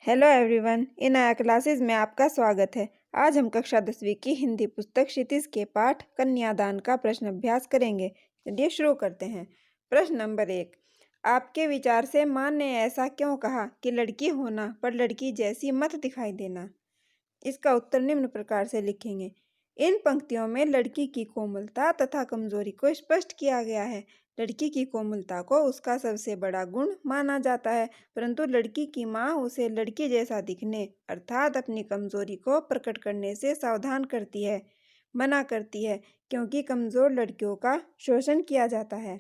Hello everyone, इन आया classes में आपका स्वागत है। आज हम कक्षा 10वीं की हिंदी पुस्तक क्षितिज के पाठ कन्यादान का प्रश्न अभ्यास करेंगे। चलिए शुरू करते हैं। प्रश्न नंबर 1। आपके विचार से माँ ने ऐसा क्यों कहा कि लड़की होना पर लड़की जैसी मत दिखाई देना? इसका उत्तर निम्न प्रकार से लिखेंगे। इन पंक्तियों में लड़की की कोमलता तथा कमजोरी को स्पष्ट किया गया है। लड़की की कोमलता को उसका सबसे बड़ा गुण माना जाता है, परंतु लड़की की माँ उसे लड़की जैसा दिखने अर्थात अपनी कमजोरी को प्रकट करने से सावधान करती है, मना करती है, क्योंकि कमजोर लड़कियों का शोषण किया जाता है।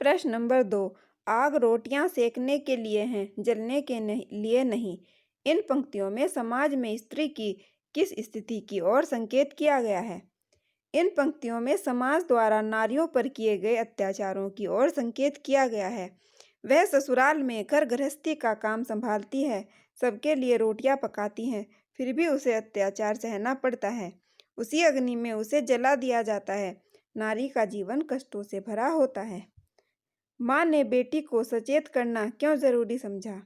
प्रश्न नंबर 2। आग रोटियां सेकने के लिए है, जलने के लिए नहीं। इन पंक्तियों में समाज में स्त्री की किस स्थिति की ओर संकेत किया गया है? इन पंक्तियों में समाज द्वारा नारियों पर किए गए अत्याचारों की ओर संकेत किया गया है। वह ससुराल में घर गृहस्थी का काम संभालती है, सबके लिए रोटियां पकाती हैं, फिर भी उसे अत्याचार सहना पड़ता है। उसी अग्नि में उसे जला दिया जाता है। नारी का जीवन कष्टों से भरा होता है। माँ ने बेटी को सचेत करना क्यों जरूरी समझा?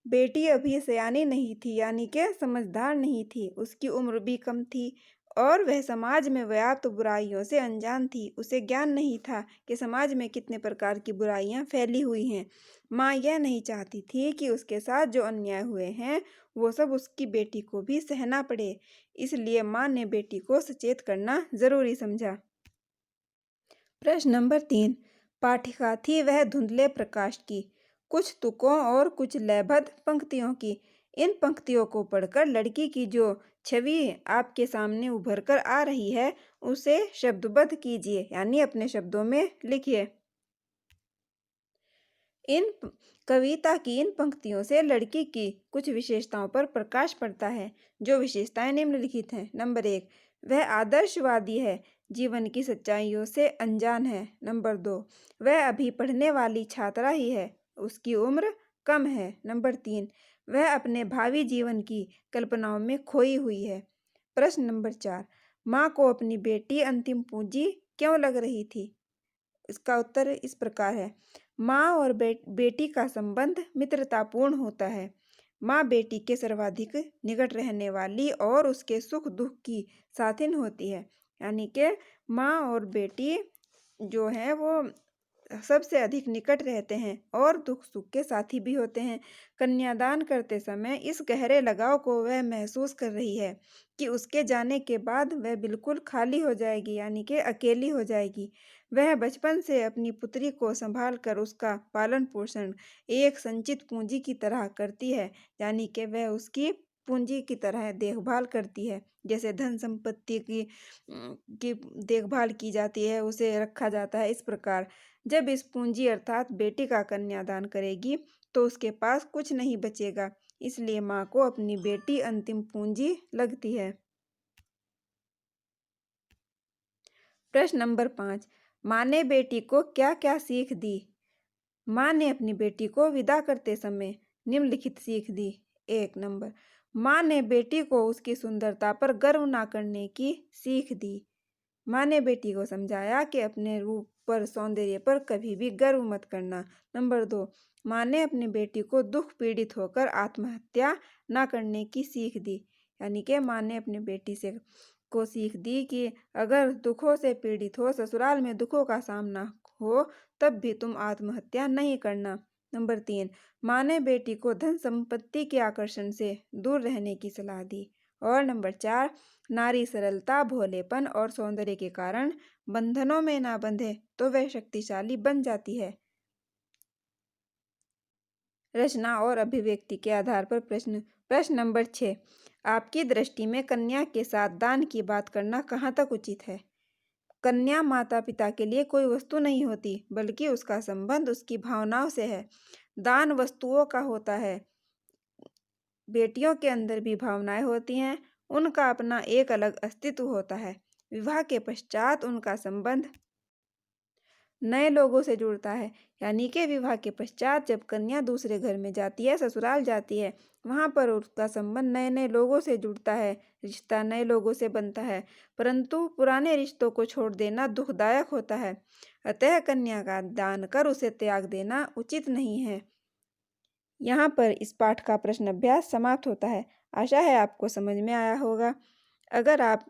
बेटी अभी सयानी नहीं थी, यानी कि समझदार नहीं थी। उसकी उम्र भी कम थी और वह समाज में व्याप्त बुराइयों से अनजान थी। उसे ज्ञान नहीं था कि समाज में कितने प्रकार की बुराइयां फैली हुई हैं। माँ यह नहीं चाहती थी कि उसके साथ जो अन्याय हुए हैं वो सब उसकी बेटी को भी सहना पड़े। इसलिए माँ ने बेटी को सचेत करना जरूरी समझा। प्रश्न नंबर 3। पाठिका थी वह धुंधले प्रकाश की, कुछ तुकों और कुछ लयबद्ध पंक्तियों की। इन पंक्तियों को पढ़कर लड़की की जो छवि आपके सामने उभर कर आ रही है उसे शब्दबद्ध कीजिए, यानी अपने शब्दों में लिखिए। कविता की इन पंक्तियों से लड़की की कुछ विशेषताओं पर प्रकाश पड़ता है, जो विशेषताएं निम्नलिखित हैं। नंबर 1। वह आदर्शवादी है, जीवन की सच्चाइयों से अनजान है। नंबर 2। वह अभी पढ़ने वाली छात्रा ही है, उसकी उम्र कम है। नंबर 3। वह अपने भावी जीवन की कल्पनाओं में खोई हुई है। प्रश्न नंबर 4। माँ को अपनी बेटी अंतिम पूंजी क्यों लग रही थी? इसका उत्तर इस प्रकार है। माँ और बेटी का संबंध मित्रतापूर्ण होता है। माँ बेटी के सर्वाधिक निकट रहने वाली और उसके सुख दुख की साथिन होती है, यानी कि माँ और बेटी जो है वो सबसे अधिक निकट रहते हैं और दुख सुख के साथी भी होते हैं। कन्यादान करते समय इस गहरे लगाव को वह महसूस कर रही है कि उसके जाने के बाद वह बिल्कुल खाली हो जाएगी, यानी कि अकेली हो जाएगी। वह बचपन से अपनी पुत्री को संभाल कर उसका पालन पोषण एक संचित पूंजी की तरह करती है, यानी कि वह उसकी पूंजी की तरह देखभाल करती है। जैसे धन संपत्ति की देखभाल की जाती है, उसे रखा जाता है, इस प्रकार जब इस पूंजी अर्थात बेटी का कन्यादान करेगी तो उसके पास कुछ नहीं बचेगा। इसलिए माँ को अपनी बेटी अंतिम पूंजी लगती है। प्रश्न नंबर 5। माँ ने बेटी को क्या क्या सीख दी? माँ ने अपनी बेटी को विदा करते समय निम्नलिखित सीख दी। 1 नंबर। माँ ने बेटी को उसकी सुंदरता पर गर्व न करने की सीख दी। माँ ने बेटी को समझाया कि अपने रूप पर, सौंदर्य पर कभी भी गर्व मत करना। नंबर 2। माँ ने अपनी बेटी को दुख पीड़ित होकर आत्महत्या न करने की सीख दी, यानी कि माँ ने अपनी बेटी से को सीख दी कि अगर दुखों से पीड़ित हो, ससुराल में दुखों का सामना हो, तब भी तुम आत्महत्या नहीं करना। नंबर 3। माँ ने बेटी को धन संपत्ति के आकर्षण से दूर रहने की सलाह दी। और नंबर 4। नारी सरलता, भोलेपन और सौंदर्य के कारण बंधनों में ना बंधे तो वह शक्तिशाली बन जाती है। रचना और अभिव्यक्ति के आधार पर प्रश्न नंबर 6। आपकी दृष्टि में कन्या के साथ दान की बात करना कहाँ तक उचित है? कन्या माता पिता के लिए कोई वस्तु नहीं होती, बल्कि उसका संबंध उसकी भावनाओं से है। दान वस्तुओं का होता है, बेटियों के अंदर भी भावनाएं होती हैं, उनका अपना एक अलग अस्तित्व होता है। विवाह के पश्चात उनका संबंध नए लोगों से जुड़ता है, यानी कि विवाह के पश्चात जब कन्या दूसरे घर में जाती है, ससुराल जाती है, वहाँ पर उसका संबंध नए नए लोगों से जुड़ता है, रिश्ता नए लोगों से बनता है। परंतु पुराने रिश्तों को छोड़ देना दुखदायक होता है। अतः कन्या का दान कर उसे त्याग देना उचित नहीं है। यहाँ पर इस पाठ का प्रश्न अभ्यास समाप्त होता है। आशा है आपको समझ में आया होगा। अगर आप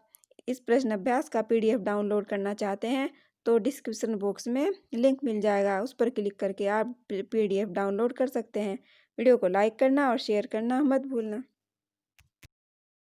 इस प्रश्न अभ्यास का PDF डाउनलोड करना चाहते हैं तो डिस्क्रिप्शन बॉक्स में लिंक मिल जाएगा, उस पर क्लिक करके आप PDF डाउनलोड कर सकते हैं। वीडियो को लाइक करना और शेयर करना मत भूलना।